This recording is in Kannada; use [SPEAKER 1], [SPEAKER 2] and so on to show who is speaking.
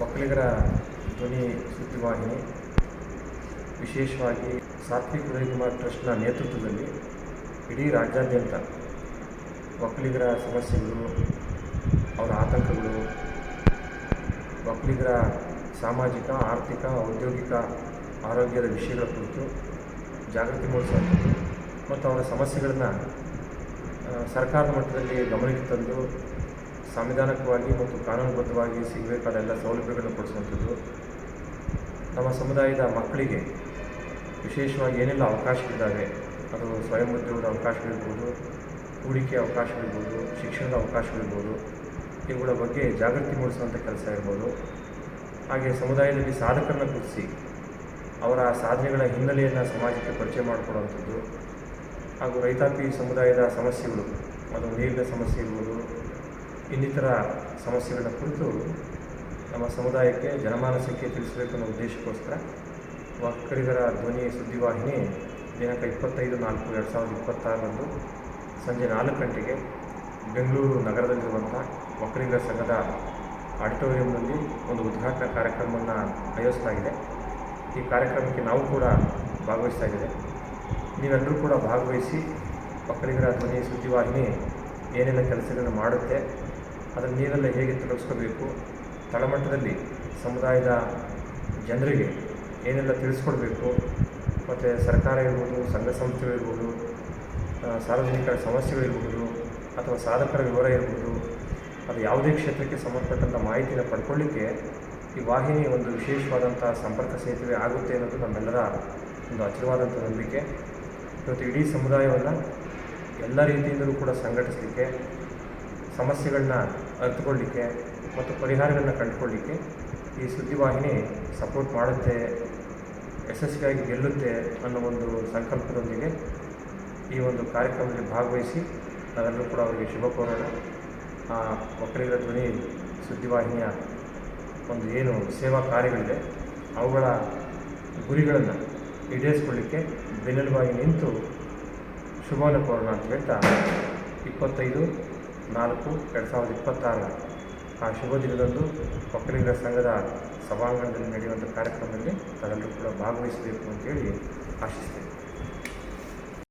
[SPEAKER 1] ಒಕ್ಕಲಿಗರ ಧ್ವನಿ ಸುದ್ದಿವಾಹಿನಿ ವಿಶೇಷವಾಗಿ ಸಾತ್ವಿಕ್ ಉದಯಕುಮಾರ್ ಟ್ರಸ್ಟ್ನ ನೇತೃತ್ವದಲ್ಲಿ ಇಡೀ ರಾಜ್ಯಾದ್ಯಂತ ಒಕ್ಕಲಿಗರ ಸಮಸ್ಯೆಗಳು, ಅವರ ಆತಂಕಗಳು, ಒಕ್ಕಲಿಗರ ಸಾಮಾಜಿಕ, ಆರ್ಥಿಕ, ಔದ್ಯೋಗಿಕ, ಆರೋಗ್ಯದ ವಿಷಯಗಳ ಕುರಿತು ಜಾಗೃತಿ ಮೂಡಿಸುವಂಥದ್ದು ಮತ್ತು ಅವರ ಸಮಸ್ಯೆಗಳನ್ನು ಸರ್ಕಾರದ ಮಟ್ಟದಲ್ಲಿ ಗಮನಕ್ಕೆ ತಂದು ಸಂವಿಧಾನಿಕವಾಗಿ ಮತ್ತು ಕಾನೂನುಬದ್ಧವಾಗಿ ಸಿಗಬೇಕಾದ ಎಲ್ಲ ಸೌಲಭ್ಯಗಳನ್ನು ಕೊಡಿಸುವಂಥದ್ದು, ನಮ್ಮ ಸಮುದಾಯದ ಮಕ್ಕಳಿಗೆ ವಿಶೇಷವಾಗಿ ಏನೆಲ್ಲ ಅವಕಾಶಗಳಿದ್ದಾವೆ, ಅದು ಸ್ವಯಂ ಉದ್ಯೋಗದ ಅವಕಾಶಗಳಿರ್ಬೋದು, ಹೂಡಿಕೆ ಅವಕಾಶಗಳಿರ್ಬೋದು, ಶಿಕ್ಷಣದ ಅವಕಾಶಗಳಿರ್ಬೋದು, ಇವುಗಳ ಬಗ್ಗೆ ಜಾಗೃತಿ ಮೂಡಿಸುವಂಥ ಕೆಲಸ ಇರ್ಬೋದು. ಹಾಗೆ ಸಮುದಾಯದಲ್ಲಿ ಸಾಧಕರನ್ನು ಗುರುತಿಸಿ ಅವರ ಸಾಧನೆಗಳ ಹಿನ್ನೆಲೆಯನ್ನು ಸಮಾಜಕ್ಕೆ ಪರಿಚಯ ಮಾಡಿಕೊಡುವಂಥದ್ದು, ಹಾಗೂ ರೈತಾಪಿ ಸಮುದಾಯದ ಸಮಸ್ಯೆಗಳು, ಅದು ನೀರಿನ ಸಮಸ್ಯೆ ಇರ್ಬೋದು, ಇನ್ನಿತರ ಸಮಸ್ಯೆಗಳ ಕುರಿತು ನಮ್ಮ ಸಮುದಾಯಕ್ಕೆ ಜನಮಾನಸಕ್ಕೆ ತಿಳಿಸಬೇಕು ಅನ್ನೋ ಉದ್ದೇಶಕ್ಕೋಸ್ಕರ ಒಕ್ಕಲಿಗರ ಧ್ವನಿ ಸುದ್ದಿವಾಹಿನಿ ದಿನಾಂಕ 25/4/2026 ಸಂಜೆ 4 ಗಂಟೆಗೆ ಬೆಂಗಳೂರು ನಗರದಲ್ಲಿರುವಂಥ ಒಕ್ಕಲಿಗರ ಸಂಘದ ಆಡಿಟೋರಿಯಂನಲ್ಲಿ ಒಂದು ಉದ್ಘಾಟನಾ ಕಾರ್ಯಕ್ರಮವನ್ನು ಆಯೋಜಿಸಲಾಗಿದೆ. ಈ ಕಾರ್ಯಕ್ರಮಕ್ಕೆ ನಾವು ಕೂಡ ಭಾಗವಹಿಸ್ತಾ ಇದ್ದೇವೆ. ನೀವೆಲ್ಲರೂ ಕೂಡ ಭಾಗವಹಿಸಿ ಒಕ್ಕಲಿಗರ ಧ್ವನಿ ಸುದ್ದಿವಾಹಿನಿ ಏನೆಲ್ಲ ಕೆಲಸಗಳನ್ನು ಮಾಡುತ್ತೆ, ಅದನ್ನು ನೀವೆಲ್ಲ ಹೇಗೆ ತೊಡಗಿಸ್ಕೋಬೇಕು, ತಳಮಟ್ಟದಲ್ಲಿ ಸಮುದಾಯದ ಜನರಿಗೆ ಏನೆಲ್ಲ ತಿಳಿಸ್ಕೊಡ್ಬೇಕು, ಮತ್ತು ಸರ್ಕಾರ ಇರ್ಬೋದು, ಸಂಘ ಸಂಸ್ಥೆಗಳಿರ್ಬೋದು, ಸಾರ್ವಜನಿಕರ ಸಮಸ್ಯೆಗಳಿರ್ಬೋದು, ಅಥವಾ ಸಾಧಕರ ವಿವರ ಇರ್ಬೋದು, ಅದು ಯಾವುದೇ ಕ್ಷೇತ್ರಕ್ಕೆ ಸಂಬಂಧಪಟ್ಟಂಥ ಮಾಹಿತಿಯನ್ನು ಪಡ್ಕೊಳ್ಳಿಕ್ಕೆ ಈ ವಾಹಿನಿ ಒಂದು ವಿಶೇಷವಾದಂಥ ಸಂಪರ್ಕ ಸೇತುವೆ ಆಗುತ್ತೆ ಅನ್ನೋದು ನಮ್ಮೆಲ್ಲರ ಒಂದು ಅಚಲವಾದಂಥ ನಂಬಿಕೆ. ಇವತ್ತು ಇಡೀ ಸಮುದಾಯವನ್ನು ಎಲ್ಲ ರೀತಿಯಿಂದಲೂ ಕೂಡ ಸಂಘಟಿಸಲಿಕ್ಕೆ, ಸಮಸ್ಯೆಗಳನ್ನ ಅರಿತುಕೊಳ್ಳಿಕ್ಕೆ ಮತ್ತು ಪರಿಹಾರಗಳನ್ನ ಕಂಡುಕೊಳ್ಳಿಕ್ಕೆ ಈ ಸುದ್ದಿವಾಹಿನಿ ಸಪೋರ್ಟ್ ಮಾಡುತ್ತೆ, ಯಶಸ್ವಿಯಾಗಿ ಗೆಲ್ಲುತ್ತೆ ಅನ್ನೋ ಒಂದು ಸಂಕಲ್ಪದೊಂದಿಗೆ ಈ ಒಂದು ಕಾರ್ಯಕ್ರಮದಲ್ಲಿ ಭಾಗವಹಿಸಿ ನಾವೆಲ್ಲರೂ ಕೂಡ ಅವರಿಗೆ ಶುಭ ಕೋರೋಣ. ಒಕ್ಕಲಿಗರ ಧ್ವನಿ ಸುದ್ದಿವಾಹಿನಿಯ ಒಂದು ಏನು ಸೇವಾ ಕಾರ್ಯಗಳಿದೆ ಅವುಗಳ ಗುರಿಗಳನ್ನು ಈಡೇರಿಸ್ಕೊಳ್ಳಿಕ್ಕೆ ಬೆನ್ನೆಲುಬಾಗಿ ನಿಂತು ಶುಭವನ್ನು ಕೋರೋಣ ಅಂತ ಹೇಳ್ತಾ 25/4/2026 ಆ ಶುಭ ದಿನದಂದು ಒಕ್ಕಲಿಗರ ಸಂಘದ ಸಭಾಂಗಣದಲ್ಲಿ ನಡೆಯುವಂಥ ಕಾರ್ಯಕ್ರಮದಲ್ಲಿ ತಾವೆಲ್ಲರೂ ಕೂಡ ಭಾಗವಹಿಸಬೇಕು ಅಂತೇಳಿ ಆಶಿಸ್ತೇನೆ.